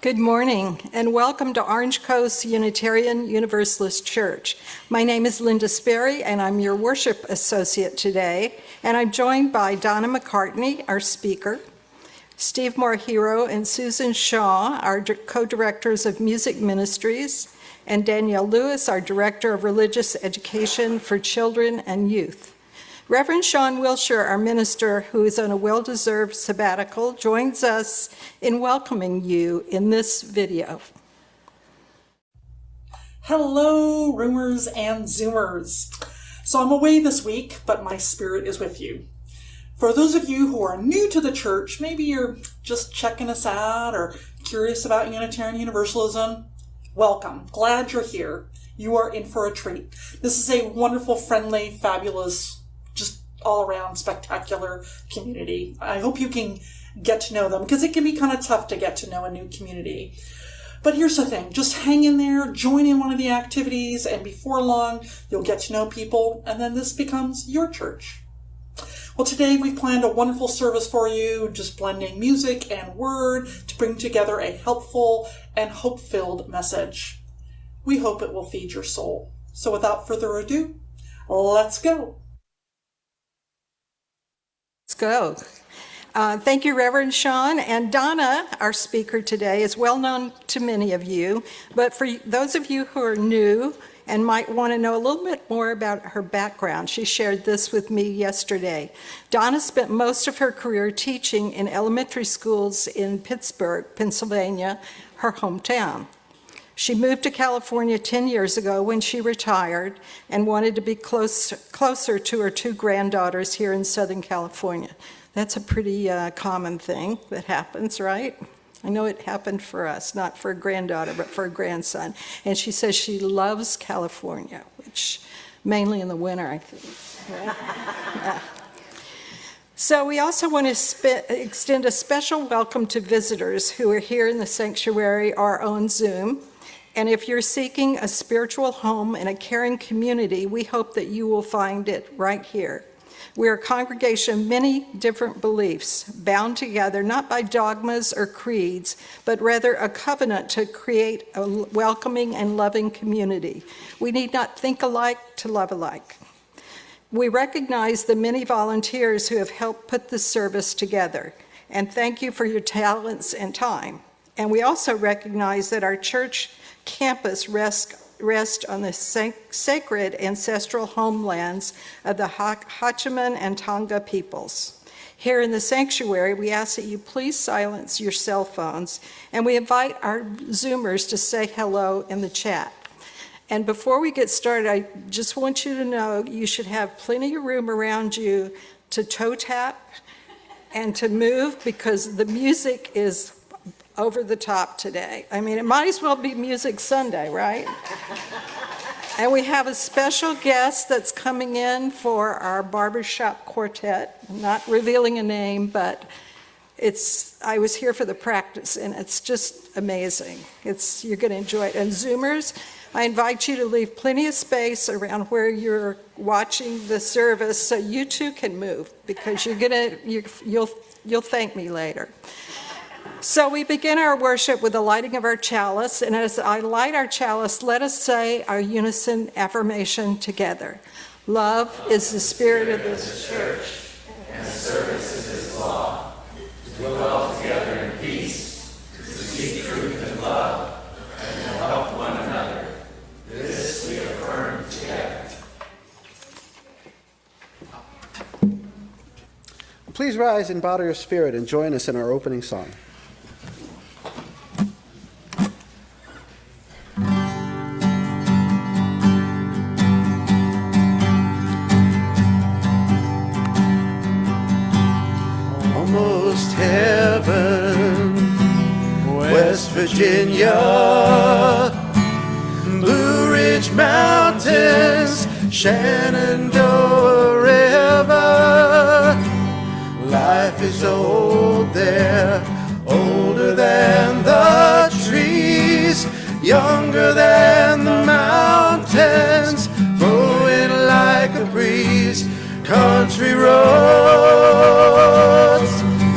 Good morning, and welcome to Orange Coast Unitarian Universalist Church. My name is Linda Sperry, and I'm your worship associate today, and I'm joined by Donna McCartney, our speaker, Steve Morhiro and Susan Shaw, our co-directors of music ministries, and Danielle Lewis, our director of religious education for children and youth. Reverend Sean Wilshire, our minister, who is on a well-deserved sabbatical, joins us in welcoming you in this video. Hello, Roomers and Zoomers. So I'm away this week, but my spirit is with you. For those of you who are new to the church, maybe you're just checking us out or curious about Unitarian Universalism, welcome. Glad you're here. You are in for a treat. This is a wonderful, friendly, fabulous, just all-around spectacular community. I hope you can get to know them, because it can be kind of tough to get to know a new community. But here's the thing, just hang in there, join in one of the activities, and before long, you'll get to know people, and then this becomes your church. Well, today we've planned a wonderful service for you, just blending music and word to bring together a helpful and hope-filled message. We hope it will feed your soul. So without further ado, let's go. Let's go. Thank you, Reverend Sean. And Donna, our speaker today, is well known to many of you, but for those of you who are new and might want to know a little bit more about her background, she shared this with me yesterday. Donna spent most of her career teaching in elementary schools in Pittsburgh, Pennsylvania, her hometown. She moved to California 10 years ago when she retired and wanted to be closer to her two granddaughters here in Southern California. That's a pretty common thing that happens, right? I know it happened for us, not for a granddaughter, but for a grandson. And she says she loves California, which mainly in the winter, I think. Yeah. So we also want to extend a special welcome to visitors who are here in the sanctuary or on Zoom. And if you're seeking a spiritual home and a caring community, we hope that you will find it right here. We're a congregation of many different beliefs, bound together not by dogmas or creeds, but rather a covenant to create a welcoming and loving community. We need not think alike to love alike. We recognize the many volunteers who have helped put this service together, and thank you for your talents and time. And we also recognize that our church campus rest on the sacred ancestral homelands of the Hachiman and Tonga peoples. Here in the sanctuary, we ask that you please silence your cell phones, and we invite our Zoomers to say hello in the chat. And before we get started, I just want you to know you should have plenty of room around you to toe tap and to move, because the music is over the top today. I mean, it might as well be Music Sunday, right? And we have a special guest that's coming in for our barbershop quartet. I'm not revealing a name, but I was here for the practice, and it's just amazing. You're going to enjoy it. And Zoomers, I invite you to leave plenty of space around where you're watching the service so you too can move, because you'll thank me later. So we begin our worship with the lighting of our chalice, and as I light our chalice, let us say our unison affirmation together. Love is the spirit of this church, and service is its law, to dwell together in peace, to seek truth and love, and to help one another. This we affirm together. Please rise and bow to your spirit and join us in our opening song. Almost heaven, West Virginia, Blue Ridge Mountains, Shenandoah River. Life is old there, older than the trees, younger than the mountains, blowing like a breeze. Country roads,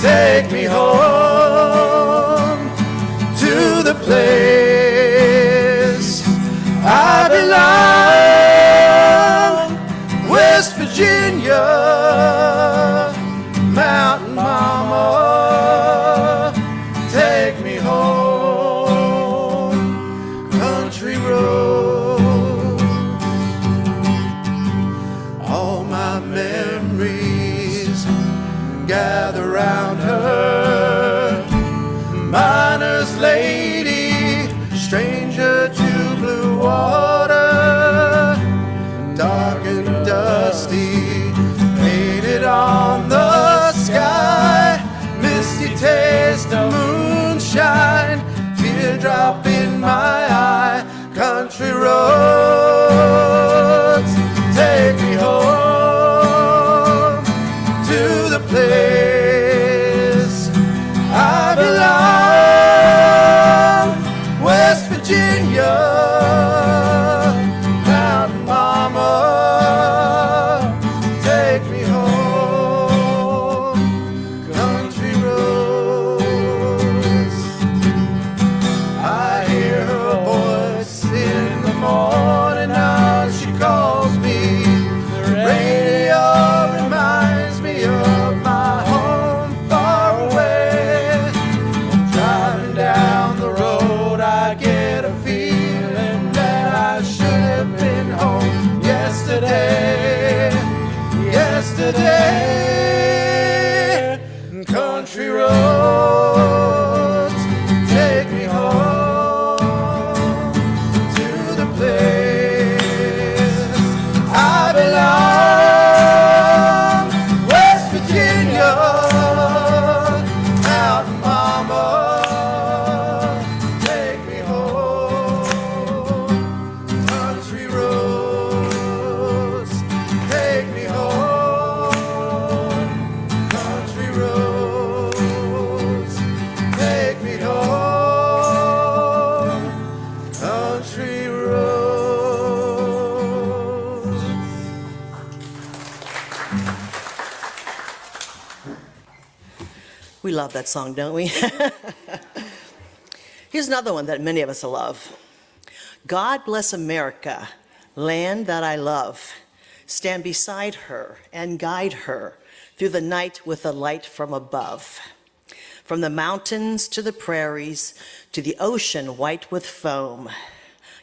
take me home to trees gather round her. Miner's lady, stranger to blue water, dark and dusty, painted on the sky, misty taste of moonshine, teardrop in my eye. Country roads, take me home to the place I belong, West Virginia, Mountain Mama, take me home, country roads. I hear her voice in the morning now she calls me. The radio reminds me of my home far away. Driving down the road I get a feeling that I should have been home yesterday. Yesterday, country roads, take me home to the place I belong, West Virginia, Mountain Mama, take me home, country roads, take me home, country roads, take me home, country roads. We love that song, don't we? Here's another one that many of us love. God bless America, land that I love. Stand beside her and guide her through the night with the light from above. From the mountains to the prairies, to the ocean white with foam.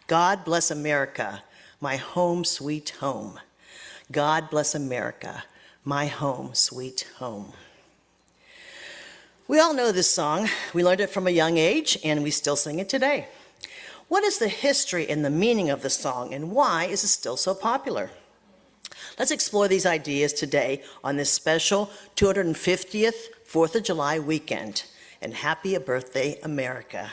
God bless America, my home sweet home. God bless America, my home sweet home. We all know this song. We learned it from a young age, and we still sing it today. What is the history and the meaning of the song, and why is it still so popular? Let's explore these ideas today on this special 250th 4th of July weekend. And happy birthday, America.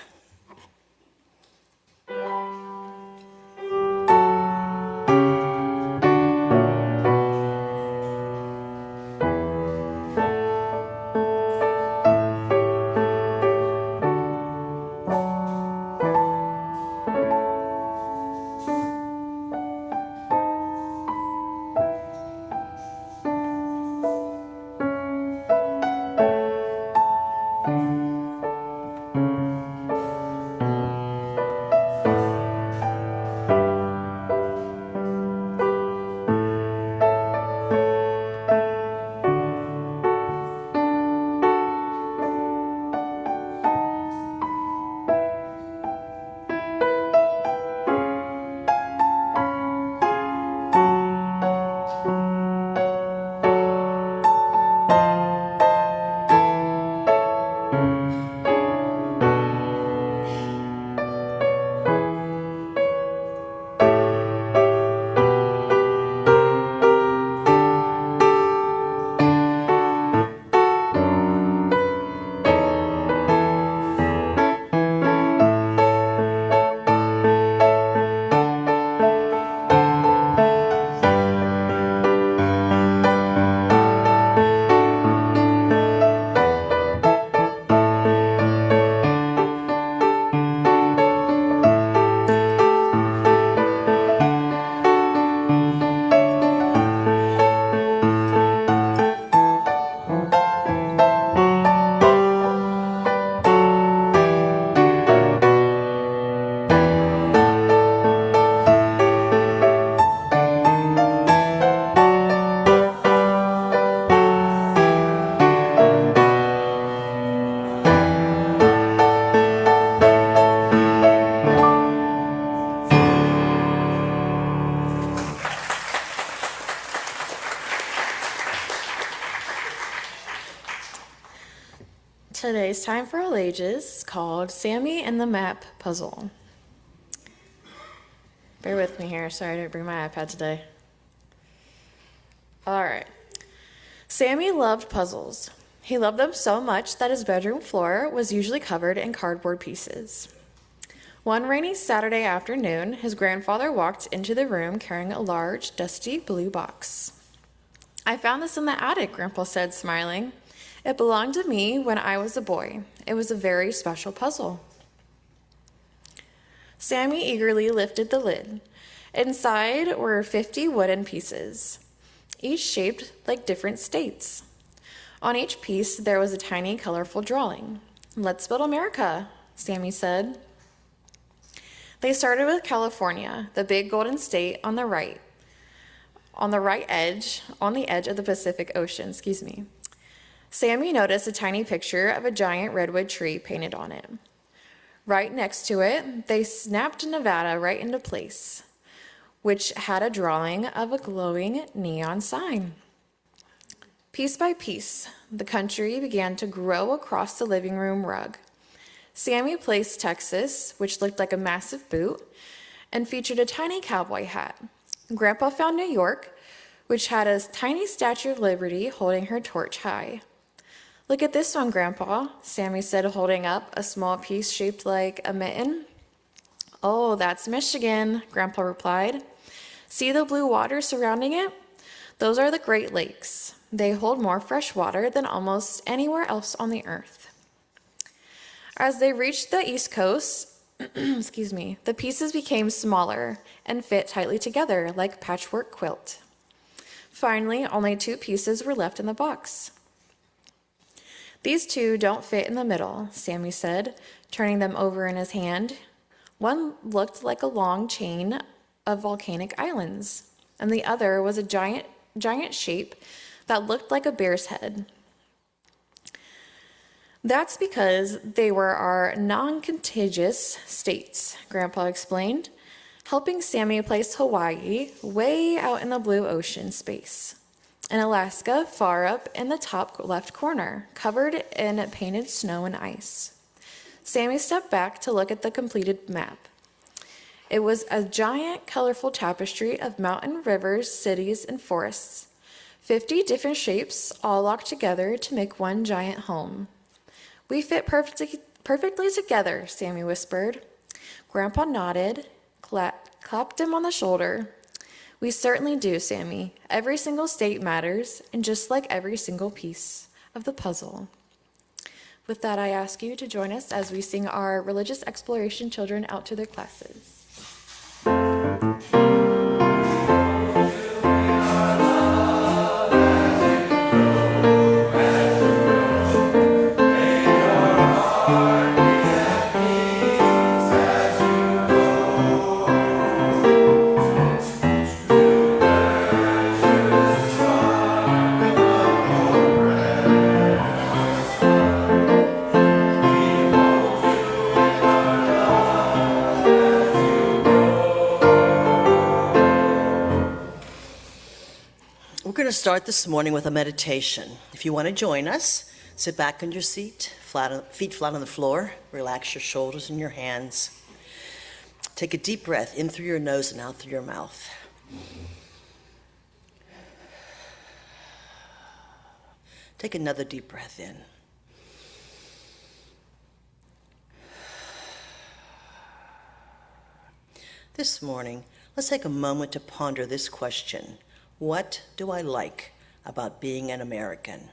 Today's time for all ages is called Sammy and the Map Puzzle. Bear with me here. Sorry I didn't bring my iPad today. All right. Sammy loved puzzles. He loved them so much that his bedroom floor was usually covered in cardboard pieces. One rainy Saturday afternoon, his grandfather walked into the room carrying a large, dusty blue box. "I found this in the attic," Grandpa said, smiling. "It belonged to me when I was a boy. It was a very special puzzle." Sammy eagerly lifted the lid. Inside were 50 wooden pieces, each shaped like different states. On each piece, there was a tiny, colorful drawing. "Let's build America," Sammy said. They started with California, the big golden state on the edge of the Pacific Ocean, Sammy noticed a tiny picture of a giant redwood tree painted on it. Right next to it, they snapped Nevada right into place, which had a drawing of a glowing neon sign. Piece by piece, the country began to grow across the living room rug. Sammy placed Texas, which looked like a massive boot, and featured a tiny cowboy hat. Grandpa found New York, which had a tiny Statue of Liberty holding her torch high. "Look at this one, Grandpa," Sammy said, holding up a small piece shaped like a mitten. "Oh, that's Michigan," Grandpa replied. "See the blue water surrounding it? Those are the Great Lakes. They hold more fresh water than almost anywhere else on the earth." As they reached the East Coast, the pieces became smaller and fit tightly together like a patchwork quilt. Finally, only 2 pieces were left in the box. "These 2 don't fit in the middle," Sammy said, turning them over in his hand. One looked like a long chain of volcanic islands, and the other was a giant shape that looked like a bear's head. "That's because they were our non-contiguous states," Grandpa explained, helping Sammy place Hawaii way out in the blue ocean space, and Alaska far up in the top left corner, covered in painted snow and ice. Sammy stepped back to look at the completed map. It was a giant, colorful tapestry of mountain, rivers, cities, and forests. 50 different shapes, all locked together to make one giant home. "We fit perfectly together," Sammy whispered. Grandpa nodded, clapped him on the shoulder. "We certainly do, Sammy. Every single state matters, and just like every single piece of the puzzle." With that, I ask you to join us as we sing our religious exploration children out to their classes. We're going to start this morning with a meditation. If you want to join us, sit back in your seat, feet flat on the floor, relax your shoulders and your hands. Take a deep breath in through your nose and out through your mouth. Take another deep breath in. This morning, let's take a moment to ponder this question. What do I like about being an American?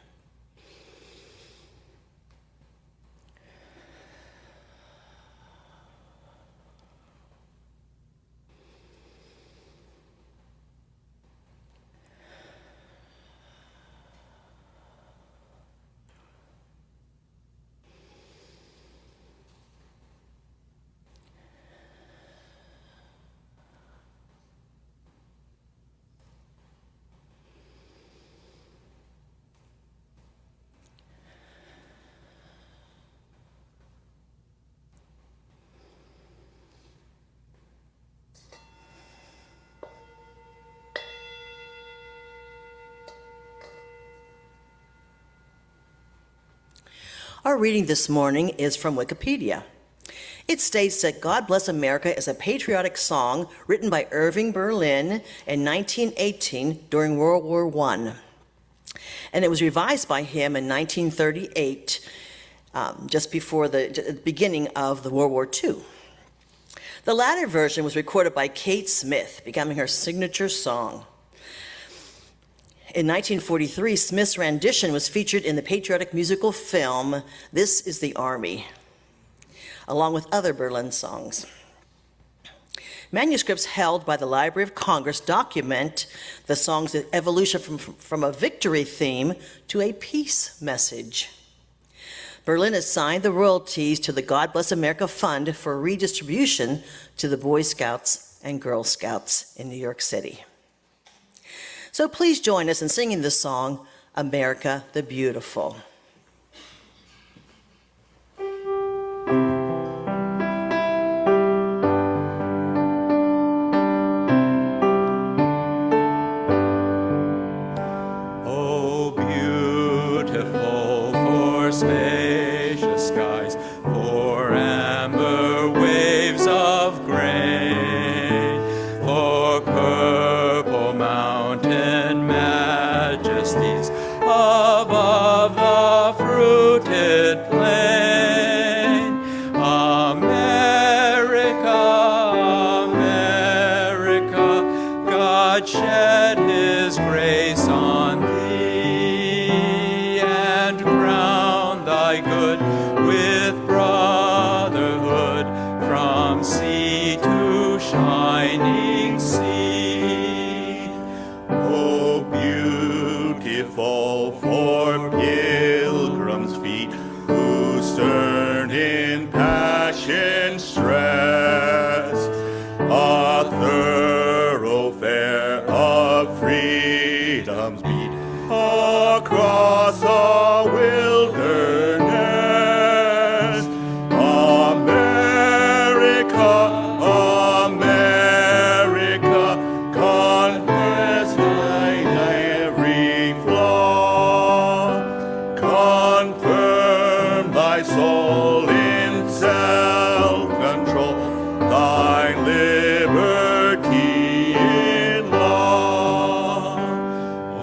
Our reading this morning is from Wikipedia. It states that God Bless America is a patriotic song written by Irving Berlin in 1918 during World War I. And it was revised by him in 1938, just before the beginning of the World War II. The latter version was recorded by Kate Smith, becoming her signature song. In 1943, Smith's rendition was featured in the patriotic musical film, This Is the Army, along with other Berlin songs. Manuscripts held by the Library of Congress document the song's evolution from a victory theme to a peace message. Berlin assigned the royalties to the God Bless America Fund for redistribution to the Boy Scouts and Girl Scouts in New York City. So please join us in singing the song, America the Beautiful. Oh, beautiful for spacious skies, for amber waves of grain, for purple mountain majesties above the fruited plain. America, America, God shed his grace on thee and crown thy good with brotherhood from sea to shining sea. Oh, beautiful for pilgrims' feet who stern in passion stress, a thoroughfare of freedom's beat across the wilderness. America, America, confess thine every flaw, confirm thy soul in self-control, thy liberty in law.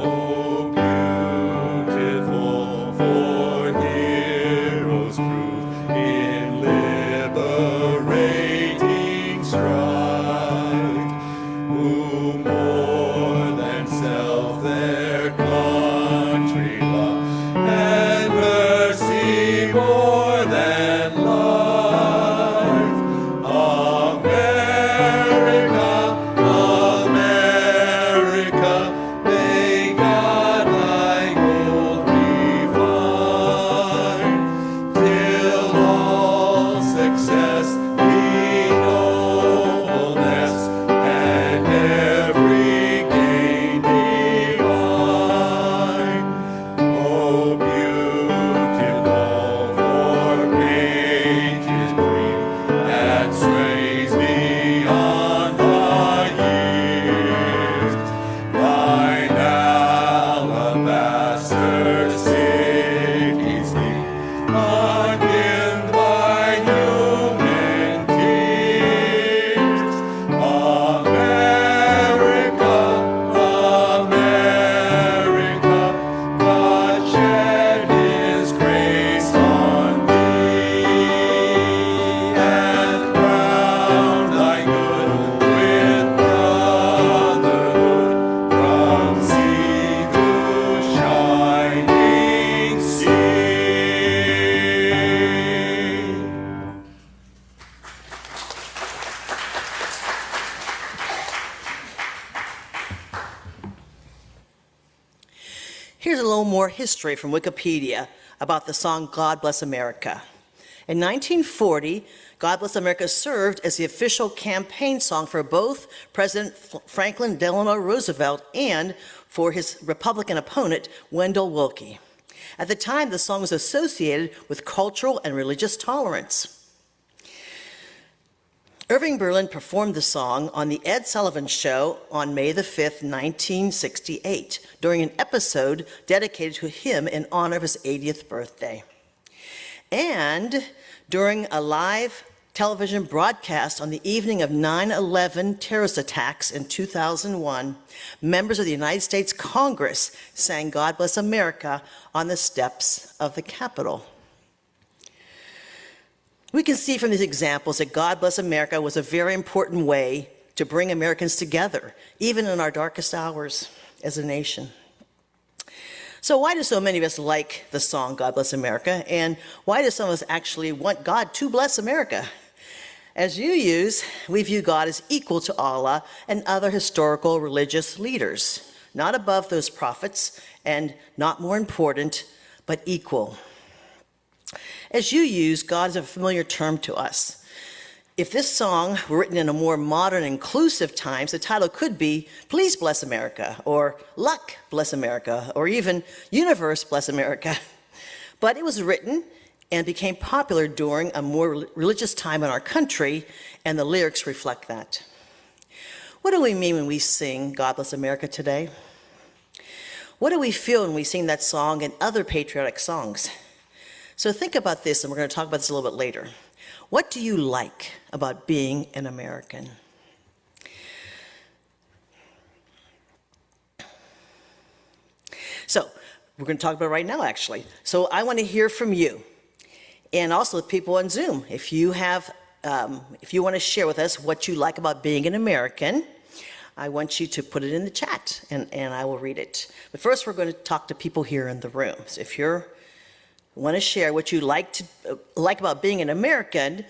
Oh, beautiful for heroes proved in liberating strife, who more than self their country love, and mercy more than life. America, America, may God thy gold refine, till all success be nobleness, and every gain divine. Oh, beautiful for pages green that strays beyond the years, thine alabaster cities sleep, undimmed by human tears. America, America, God shed his grace on thee and crowned thy good with brotherhood from sea to shining sea. Here's a little more history from Wikipedia about the song God Bless America. In 1940, God Bless America served as the official campaign song for both President Franklin Delano Roosevelt and for his Republican opponent, Wendell Willkie. At the time, the song was associated with cultural and religious tolerance. Irving Berlin performed the song on The Ed Sullivan Show on May the 5th, 1968, during an episode dedicated to him in honor of his 80th birthday. And during a live television broadcast on the evening of 9/11 terrorist attacks in 2001, members of the United States Congress sang God Bless America on the steps of the Capitol. We can see from these examples that God Bless America was a very important way to bring Americans together, even in our darkest hours as a nation. So why do so many of us like the song God Bless America, and why do some of us actually want God to bless America? As UUs, we view God as equal to Allah and other historical religious leaders, not above those prophets and not more important, but equal. As UUs, God is a familiar term to us. If this song were written in a more modern, inclusive times, the title could be Please Bless America, or Luck Bless America, or even Universe Bless America. But it was written and became popular during a more religious time in our country, and the lyrics reflect that. What do we mean when we sing God Bless America today? What do we feel when we sing that song and other patriotic songs? So think about this, and we're going to talk about this a little bit later. What do you like about being an American? So we're going to talk about it right now, actually. So I want to hear from you, and also the people on Zoom. If you want to share with us what you like about being an American, I want you to put it in the chat, and I will read it. But first, we're going to talk to people here in the room. So if you want to share what you like about being an American,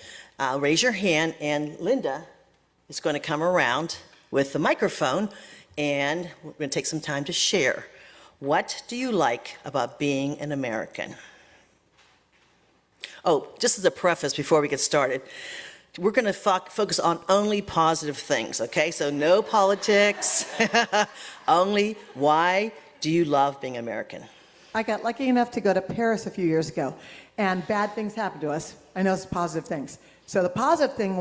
raise your hand, and Linda is going to come around with the microphone, and we're going to take some time to share. What do you like about being an American? Oh, just as a preface before we get started, we're going to focus on only positive things, okay? So no politics, only why do you love being American? I got lucky enough to go to Paris a few years ago, and bad things happened to us. I know it's positive things. So the positive thing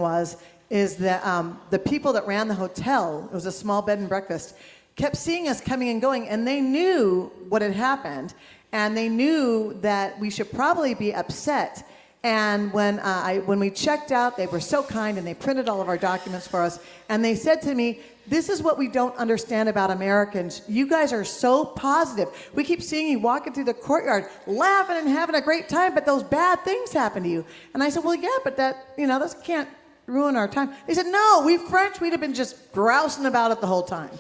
is that the people that ran the hotel, it was a small bed and breakfast, kept seeing us coming and going, and they knew what had happened, and they knew that we should probably be upset. And when we checked out, they were so kind, and they printed all of our documents for us, and they said to me, "This is what we don't understand about Americans. You guys are so positive. We keep seeing you walking through the courtyard, laughing and having a great time, but those bad things happen to you." And I said, "Well, yeah, but this can't ruin our time." They said, "No, we French, we'd have been just grousing about it the whole time."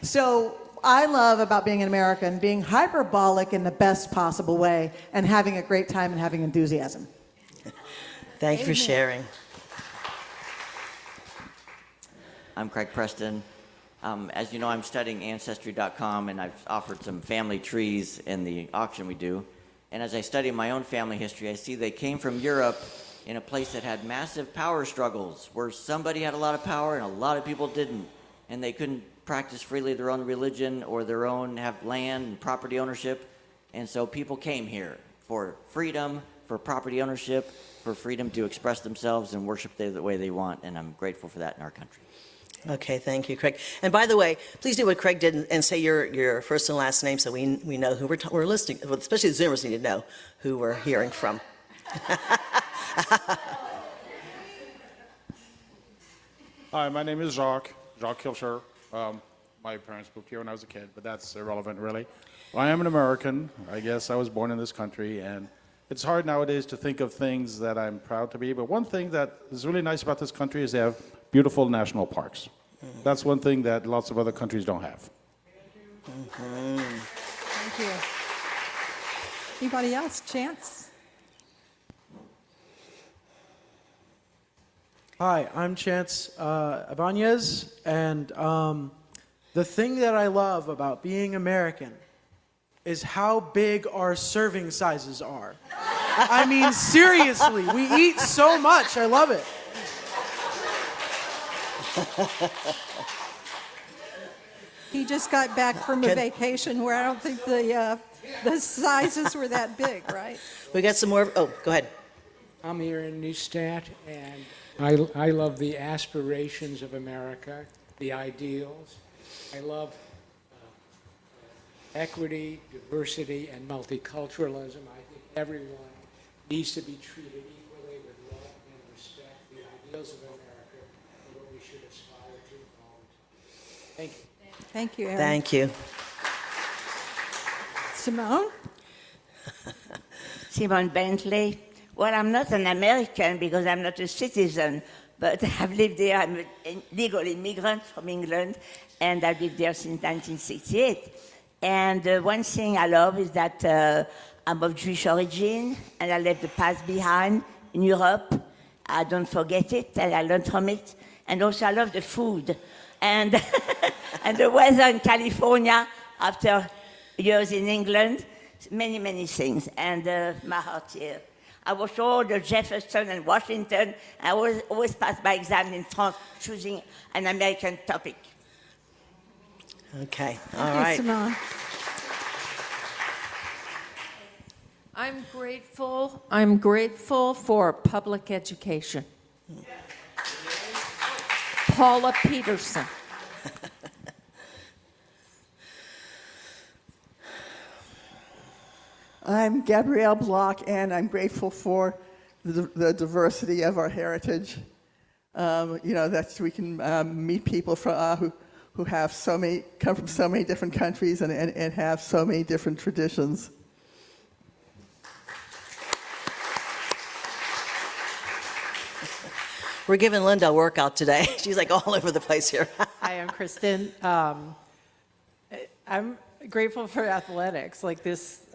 So I love about being an American, being hyperbolic in the best possible way, and having a great time and having enthusiasm. Thank you for sharing. I'm Craig Preston. As you know, I'm studying Ancestry.com, and I've offered some family trees in the auction we do. And as I study my own family history, I see they came from Europe in a place that had massive power struggles, where somebody had a lot of power and a lot of people didn't. And they couldn't practice freely their own religion or have land and property ownership. And so people came here for freedom, for property ownership, for freedom to express themselves and worship the way they want. And I'm grateful for that in our country. Okay, thank you, Craig. And by the way, please do what Craig did and say your first and last name so we know who we're listening, especially the Zoomers need to know who we're hearing from. Hi, my name is Jacques Kilcher. My parents moved here when I was a kid, but that's irrelevant, really. Well, I am an American. I guess I was born in this country, and it's hard nowadays to think of things that I'm proud to be, but one thing that is really nice about this country is they have beautiful national parks. That's one thing that lots of other countries don't have. Thank you. Anybody else? Chance? Hi, I'm Chance Ibanez, and the thing that I love about being American is how big our serving sizes are. I mean, seriously, we eat so much. I love it. He just got back from a vacation where I don't think the sizes were that big, right? We got some more. Oh, go ahead. I'm here in Neustadt, and I love the aspirations of America, the ideals. I love equity, diversity, and multiculturalism. I think everyone needs to be treated equally with love and respect, the ideals of America, and what we should aspire to all the time. Thank you. Thank you, Aaron. Thank you. Simone? Simone Bentley. Well, I'm not an American because I'm not a citizen, but I've lived there. I'm a legal immigrant from England, and I've lived there since 1968. And one thing I love is that I'm of Jewish origin, and I left the past behind in Europe. I don't forget it, and I learned from it. And also, I love the food and and the weather in California after years in England. Many, many things, and my heart here. I watched all the Jefferson and Washington. I always pass my exam in France, choosing an American topic. Okay, all right. Simone. I'm grateful for public education. Paula Peterson. I'm Gabrielle Block, and I'm grateful for the diversity of our heritage. That we can meet people who have come from so many different countries and have so many different traditions. We're giving Linda a workout today. She's like all over the place here. Hi, I'm Kristen. I'm grateful for athletics. Like this,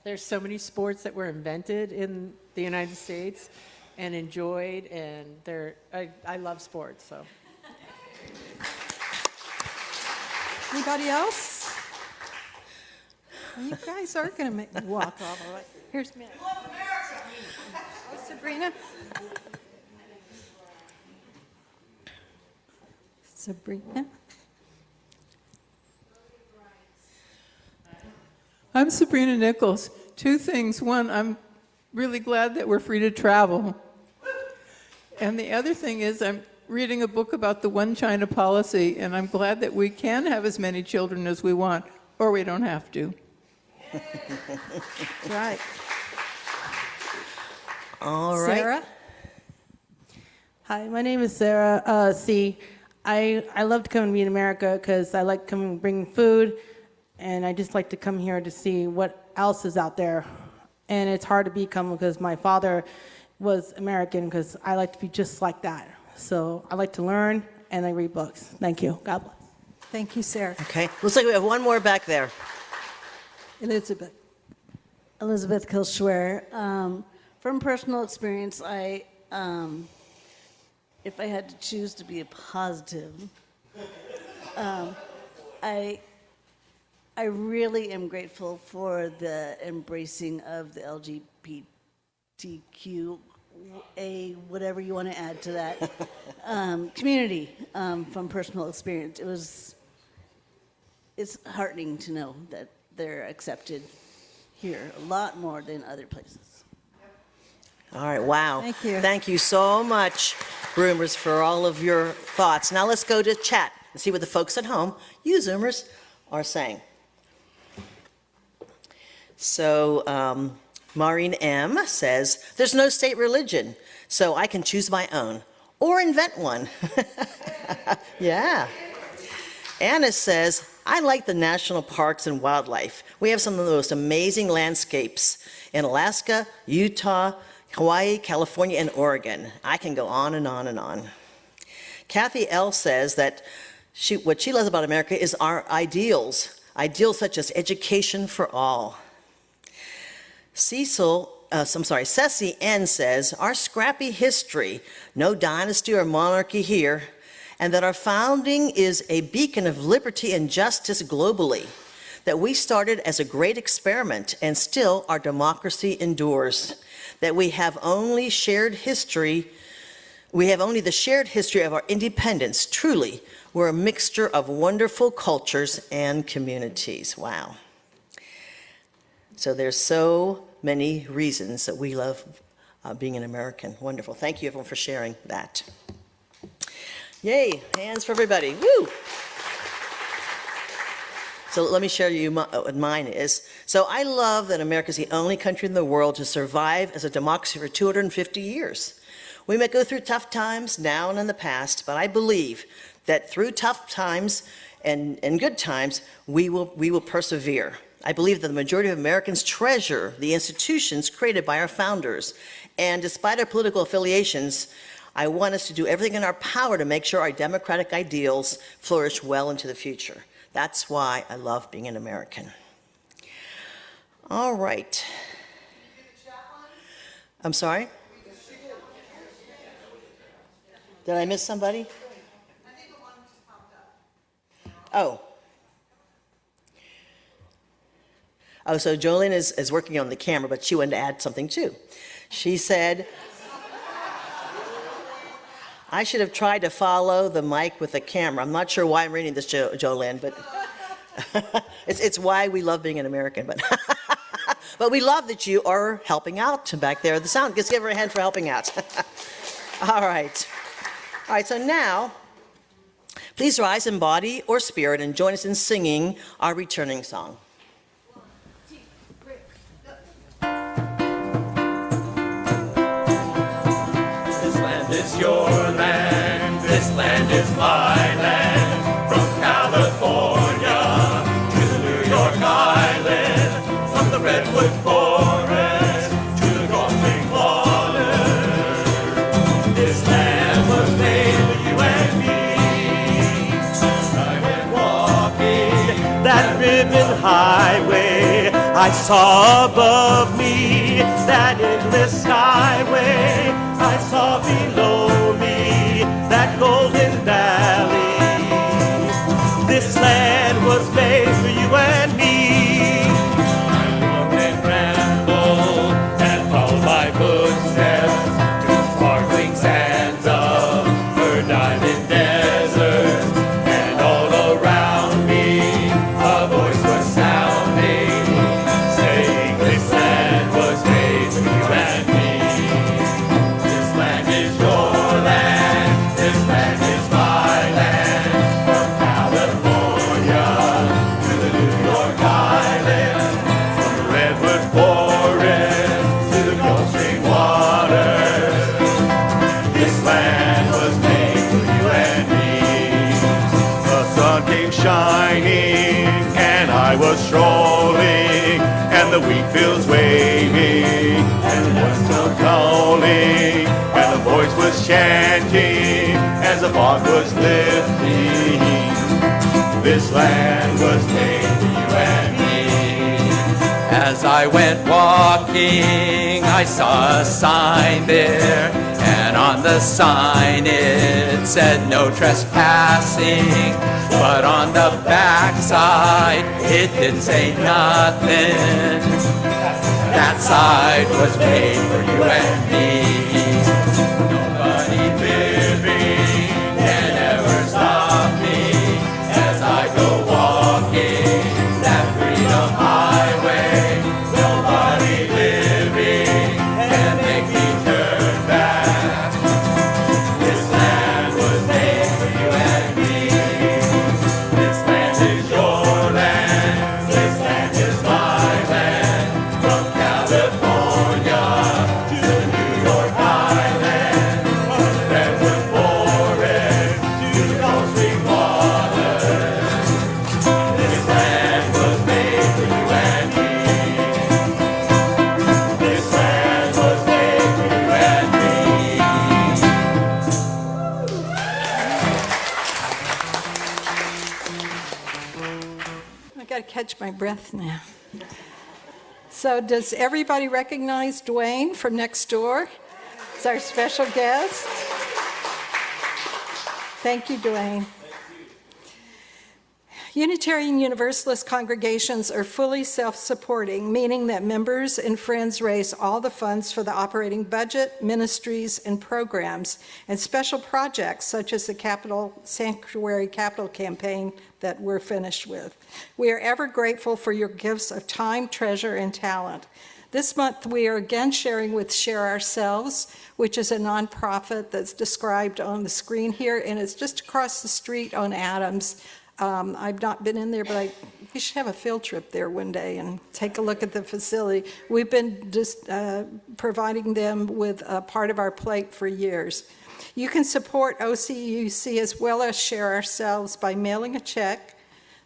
there's so many sports that were invented in the United States and enjoyed, and I love sports. So, Anybody else? Well, you guys are going to make me walk all the way. Here's me. Oh, Sabrina. Sabrina. I'm Sabrina Nichols. Two things. One, I'm really glad that we're free to travel. And the other thing is I'm reading a book about the One China policy, and I'm glad that we can have as many children as we want, or we don't have to. Right. All right. Sarah? Hi, my name is Sarah. I love to come and be in America because I like coming bringing food, and I just like to come here to see what else is out there. And it's hard to become because my father was American because I like to be just like that. So I like to learn and I read books. Thank you. God bless. Thank you, Sarah. Okay. Looks like we have one more back there. Elizabeth. Elizabeth Kilschwer. From personal experience, if I had to choose to be a positive, I really am grateful for the embracing of the LGBTQA, whatever you want to add to that, community from personal experience. It's heartening to know that they're accepted here a lot more than other places. All right, wow. Thank you. Thank you so much, Zoomers, for all of your thoughts. Now let's go to chat and see what the folks at home, you Zoomers, are saying. So Maureen M. says, there's no state religion, so I can choose my own or invent one. Yeah. Anna says, I like the national parks and wildlife. We have some of the most amazing landscapes in Alaska, Utah, Hawaii, California, and Oregon. I can go on and on and on. Kathy L. says that what she loves about America is our ideals such as education for all. Ceci N. says, our scrappy history, no dynasty or monarchy here, and that our founding is a beacon of liberty and justice globally, that we started as a great experiment and still our democracy endures, that we have only the shared history of our independence. Truly, we're a mixture of wonderful cultures and communities. Wow. So there's so many reasons that we love being an American. Wonderful. Thank you, everyone, for sharing that. Yay, hands for everybody. Woo! So let me share you what mine is. So I love that America is the only country in the world to survive as a democracy for 250 years. We may go through tough times now and in the past, but I believe that through tough times and good times, we will persevere. I believe that the majority of Americans treasure the institutions created by our founders. And despite our political affiliations, I want us to do everything in our power to make sure our democratic ideals flourish well into the future. That's why I love being an American. All right. I'm sorry? Did I miss somebody? Oh. Oh, so Jolene is working on the camera, but she wanted to add something too. She said, I should have tried to follow the mic with the camera. I'm not sure why I'm reading this, Jolene, but it's why we love being an American. But we love that you are helping out back there at the sound. Just give her a hand for helping out. All right. All right, so now, please rise in body or spirit and join us in singing our returning song. It's your land, this land is my land. From California to the New York Island, from the redwood forest to the Gulf Stream water. This land was made for you and me. I went walking that ribbon highway. I saw above me that endless skyway. I saw below me that golden valley. This land was made for you and me. I walked and rambled and followed my footsteps to the sparkling sands of her diamond desert. And all around me a voice was sounding, saying this land was made for you and me. Shining, and I was strolling, and the wheat fields waving, and the birds were calling, and the voice was chanting, as the fog was lifting. This land was made for you and me. As I went walking, I saw a sign there, and on the sign it said no trespassing. But on the backside, it didn't say nothing. That side was made for you and me. Nobody living can ever stop me as I go walking that freedom highway. Nobody living can make me turn back. This land was made for you and me. Catch my breath now. So does everybody recognize Dwayne from next door? It's our special guest. Thank you, Dwayne. Unitarian Universalist congregations are fully self-supporting, meaning that members and friends raise all the funds for the operating budget, ministries, and programs, and special projects such as the Capital Sanctuary Capital Campaign that we're finished with. We are ever grateful for your gifts of time, treasure, and talent. This month, we are again sharing with Share Ourselves, which is a nonprofit that's described on the screen here, and it's just across the street on Adams. I've not been in there, but I You should have a field trip there one day and take a look at the facility. We've been just providing them with a part of our plate for years. You can support OCUC as well as share ourselves by mailing a check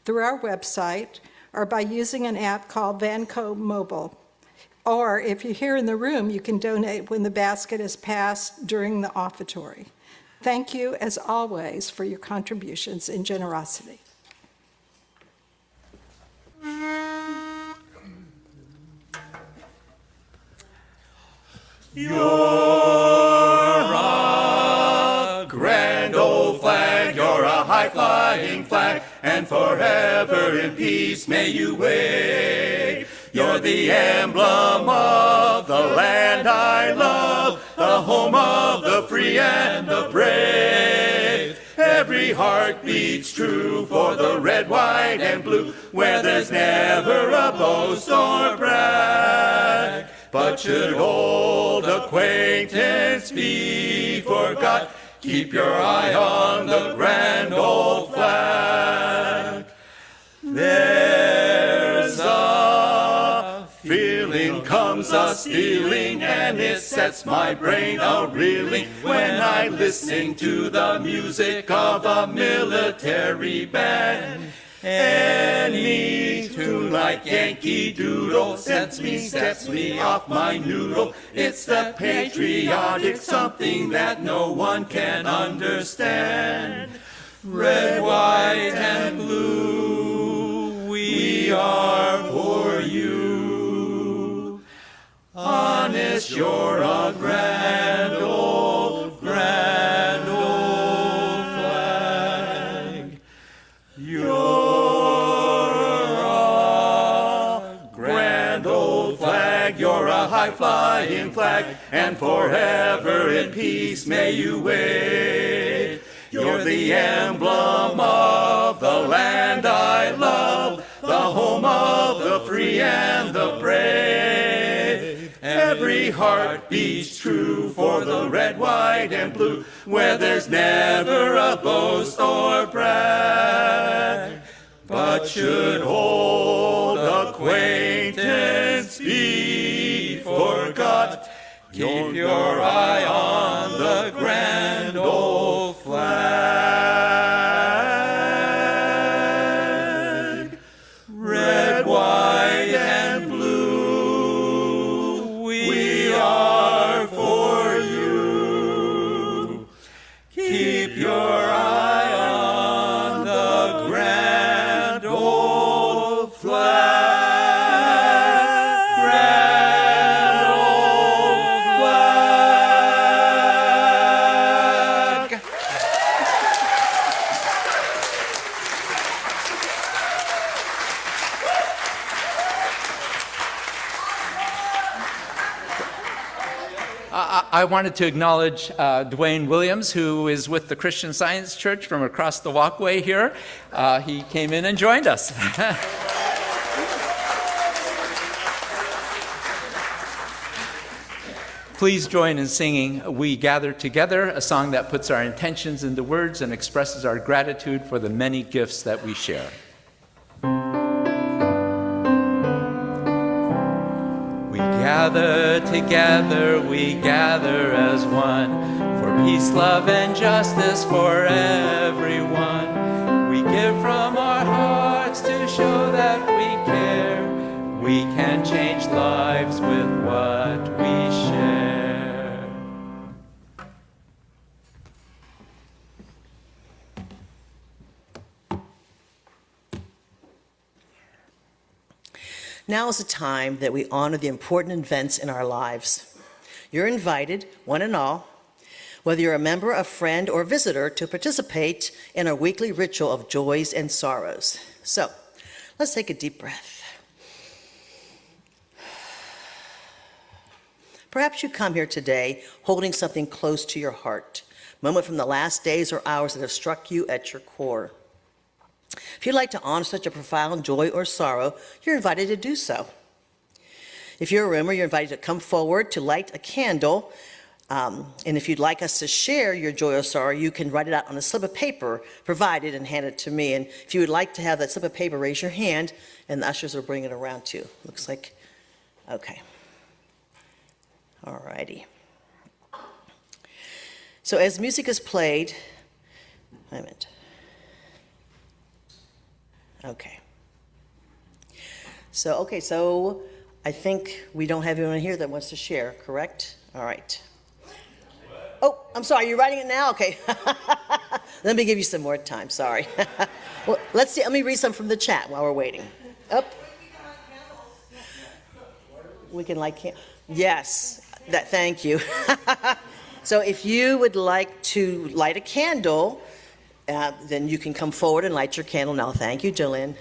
through our website or by using an app called Vanco Mobile. Or if you're here in the room, you can donate when the basket is passed during the offertory. Thank you, as always, for your contributions and generosity. You're a grand old flag, you're a high-flying flag, and forever in peace may you wave. You're the emblem of the land I love, the home of the free and the brave. Every heart beats true for the red, white, and blue, where there's never a boast or brag. But should old acquaintance be forgot, keep your eye on the grand old flag. There's a feeling comes a-stealing, and it sets my brain a-reeling when I listen to the music of a military band. Any tune like Yankee Doodle sets me off my noodle. It's the patriotic something that no one can understand. Red, white, and blue, we are for you. Honest, you're a grand old flag. You're you're a high-flying flag, and forever in peace may you wave. You're the emblem of the land I love, the home of the free and the brave. Every heart beats true for the red, white, and blue, where there's never a boast or brag. But should old acquaintance be forgot, keep your eye on the grand old flag. Red, white, and blue, we are for you. Keep your eye on the grand old flag. I wanted to acknowledge Dwayne Williams, who is with the Christian Science Church from across the walkway here. He came in and joined us. Please join in singing We Gather Together, a song that puts our intentions into words and expresses our gratitude for the many gifts that we share. We gather together, we gather as one, for peace, love, and justice for everyone. We give from our hearts to show that we care. We can change lives with what we share. Now is the time that we honor the important events in our lives. You're invited, one and all, whether you're a member, a friend, or visitor, to participate in our weekly ritual of joys and sorrows. So, let's take a deep breath. Perhaps you come here today holding something close to your heart, a moment from the last days or hours that have struck you at your core. If you'd like to honor such a profound joy or sorrow, you're invited to do so. If you're a roomer, you're invited to come forward to light a candle And if you'd like us to share your joy or sorrow, you can write it out on a slip of paper provided and hand it to me. And if you would like to have that slip of paper, raise your hand, and the ushers will bring it around to you. Looks like, okay. All righty. So as music is played, wait a minute. Okay. So I think we don't have anyone here that wants to share, correct? All right. Oh, I'm sorry, you're writing it now? Okay. Let me give you some more time, sorry. Well, let's see, let me read some from the chat while we're waiting. Up. We can light candles. Yes, thank you. So if you would like to light a candle, then you can come forward and light your candle now. Thank you, Jolynn.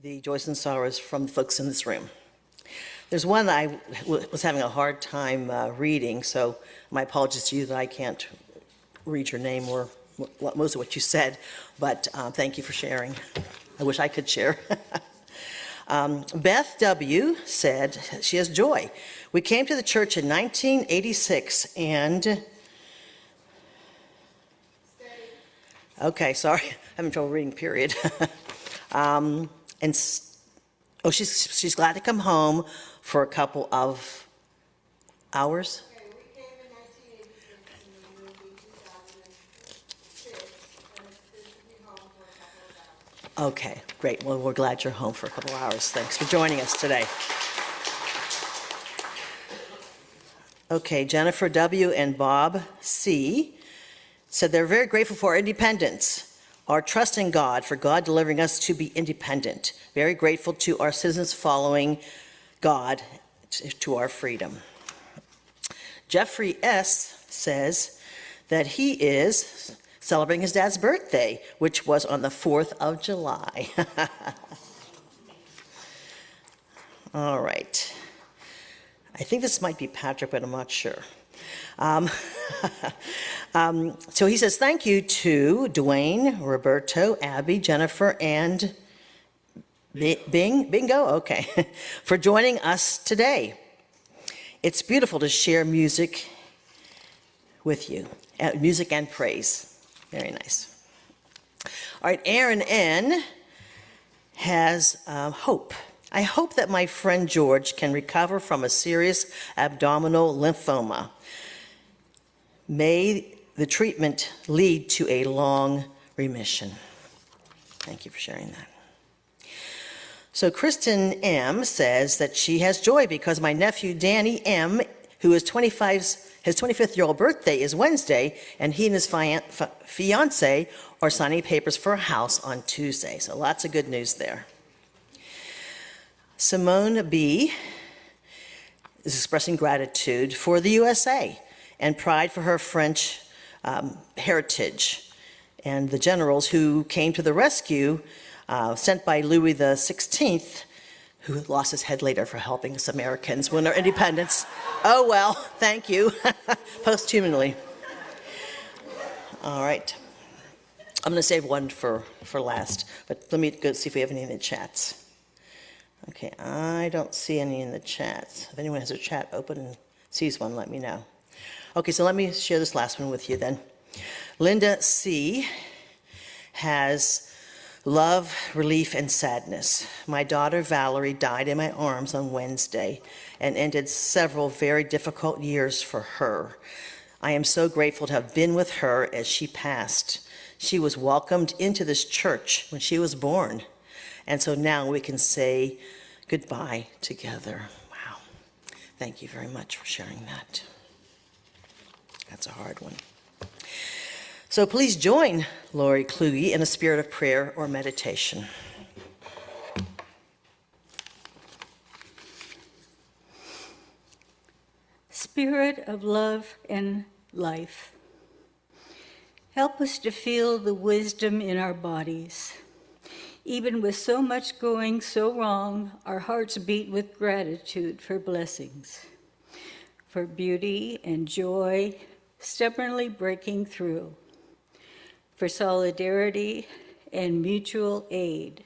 The joys and sorrows from the folks in this room. There's one I was having a hard time reading, so my apologies to you that I can't read your name or most of what you said, but thank you for sharing. I wish I could share. Beth W. said she has joy. We came to the church in 1986 and... Okay, sorry. I'm having trouble reading, period. She's glad to come home for a couple of hours. Okay, great. Well, we're glad you're home for a couple of hours. Thanks for joining us today. Okay, Jennifer W. and Bob C. said they're very grateful for our independence, our trust in God, for God delivering us to be independent. Very grateful to our citizens following God to our freedom. Jeffrey S. says that he is celebrating his dad's birthday, which was on the 4th of July. All right. I think this might be Patrick, but I'm not sure. So he says, thank you to Dwayne, Roberto, Abby, Jennifer, and Bingo, okay, for joining us today. It's beautiful to share music with you, music and praise. Very nice. All right, Aaron N. has hope. I hope that my friend George can recover from a serious abdominal lymphoma. May the treatment lead to a long remission. Thank you for sharing that. So Kristen M. says that she has joy because my nephew Danny M., who is 25, his 25th-year-old birthday is Wednesday, and he and his fiance are signing papers for a house on Tuesday. So lots of good news there. Simone B. is expressing gratitude for the USA and pride for her French heritage and the generals who came to the rescue sent by Louis XVI, who lost his head later for helping us Americans win our independence. Oh, well, thank you, posthumously. All right. I'm going to save one for last, but let me go see if we have any in the chats. Okay, I don't see any in the chats. If anyone has a chat open and sees one, let me know. Okay, so let me share this last one with you then. Linda C. has love, relief, and sadness. My daughter Valerie died in my arms on Wednesday and ended several very difficult years for her. I am so grateful to have been with her as she passed. She was welcomed into this church when she was born. And so now we can say goodbye together. Wow. Thank you very much for sharing that. That's a hard one. So please join Lori Kluge in a spirit of prayer or meditation. Spirit of love and life, help us to feel the wisdom in our bodies. Even with so much going so wrong, our hearts beat with gratitude for blessings, for beauty and joy stubbornly breaking through, for solidarity and mutual aid,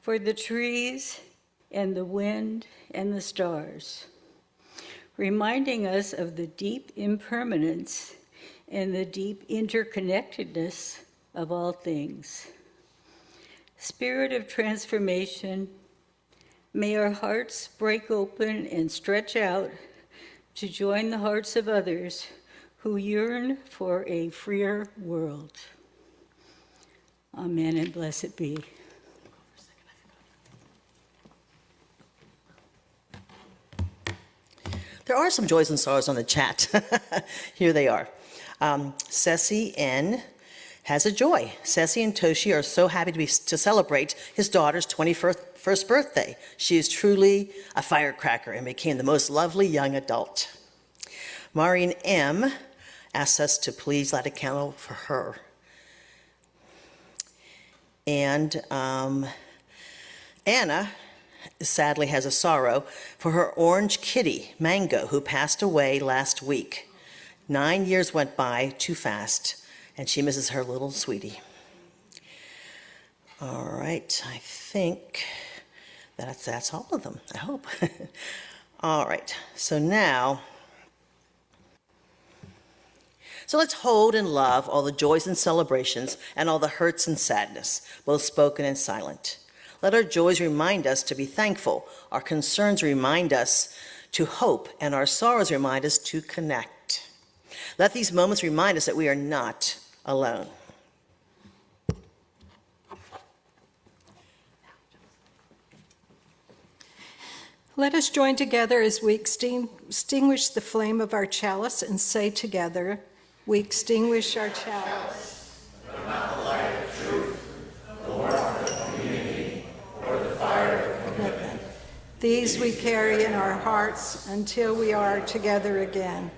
for the trees and the wind and the stars, reminding us of the deep impermanence and the deep interconnectedness of all things. Spirit of transformation, may our hearts break open and stretch out to join the hearts of others who yearn for a freer world. Amen and blessed be. There are some joys and sorrows on the chat. Here they are. Ceci N. has a joy. Ceci and Toshi are so happy to celebrate his daughter's 21st birthday. She is truly a firecracker and became the most lovely young adult. Maureen M. asks us to please light a candle for her. And Anna sadly has a sorrow for her orange kitty, Mango, who passed away last week. 9 years went by too fast, and she misses her little sweetie. All right, I think that's all of them, I hope. All right, so let's hold and love all the joys and celebrations and all the hurts and sadness, both spoken and silent. Let our joys remind us to be thankful, our concerns remind us to hope, and our sorrows remind us to connect. Let these moments remind us that we are not alone. Let us join together as we extinguish the flame of our chalice and say together, we extinguish our chalice. But not the light of truth, the warmth of community, or the fire of commitment. These we carry in our hearts until we are together again.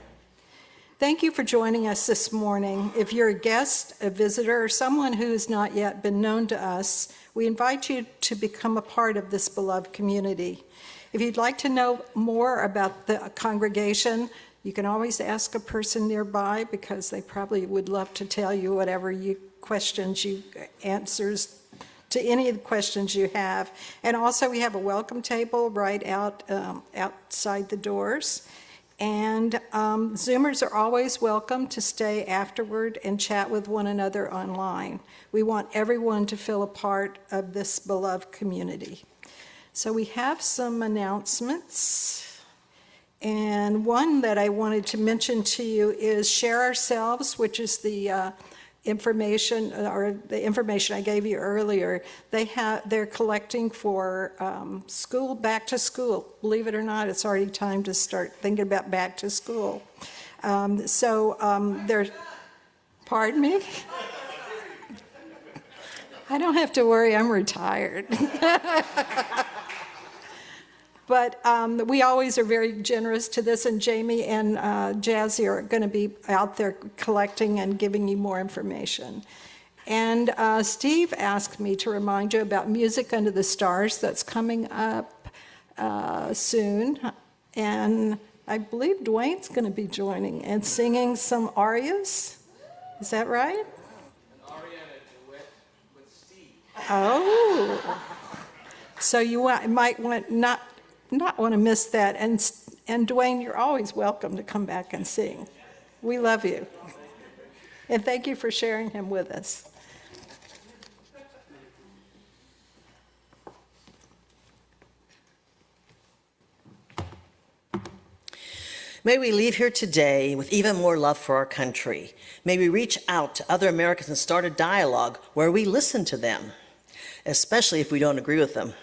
Thank you for joining us this morning. If you're a guest, a visitor, or someone who has not yet been known to us, we invite you to become a part of this beloved community. If you'd like to know more about the congregation, you can always ask a person nearby because they probably would love to tell you whatever answers to any of the questions you have. And also we have a welcome table right outside the doors. And Zoomers are always welcome to stay afterward and chat with one another online. We want everyone to feel a part of this beloved community. So we have some announcements. And one that I wanted to mention to you is Share Ourselves, which is the information I gave you earlier. They're collecting for school, back to school. Believe it or not, it's already time to start thinking about back to school. They're, pardon me? I don't have to worry, I'm retired. But we always are very generous to this, and Jamie and Jazzy are going to be out there collecting and giving you more information. And Steve asked me to remind you about Music Under the Stars that's coming up soon. And I believe Dwayne's going to be joining and singing some arias. Is that right? An aria and a duet with Steve. Oh. So you might not want to miss that. And Dwayne, you're always welcome to come back and sing. We love you. And thank you for sharing him with us. May we leave here today with even more love for our country. May we reach out to other Americans and start a dialogue where we listen to them, especially if we don't agree with them.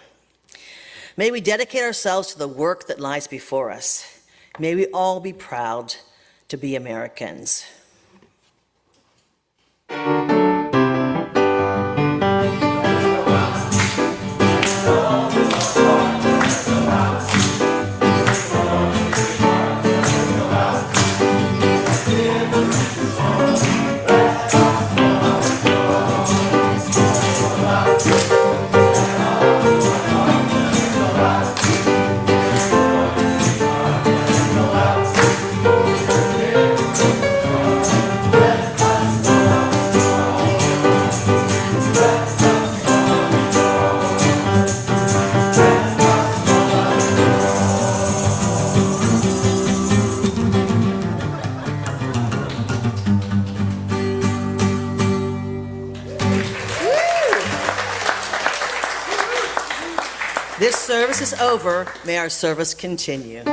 May we dedicate ourselves to the work that lies before us. May we all be proud to be Americans. This service is over. May our service continue.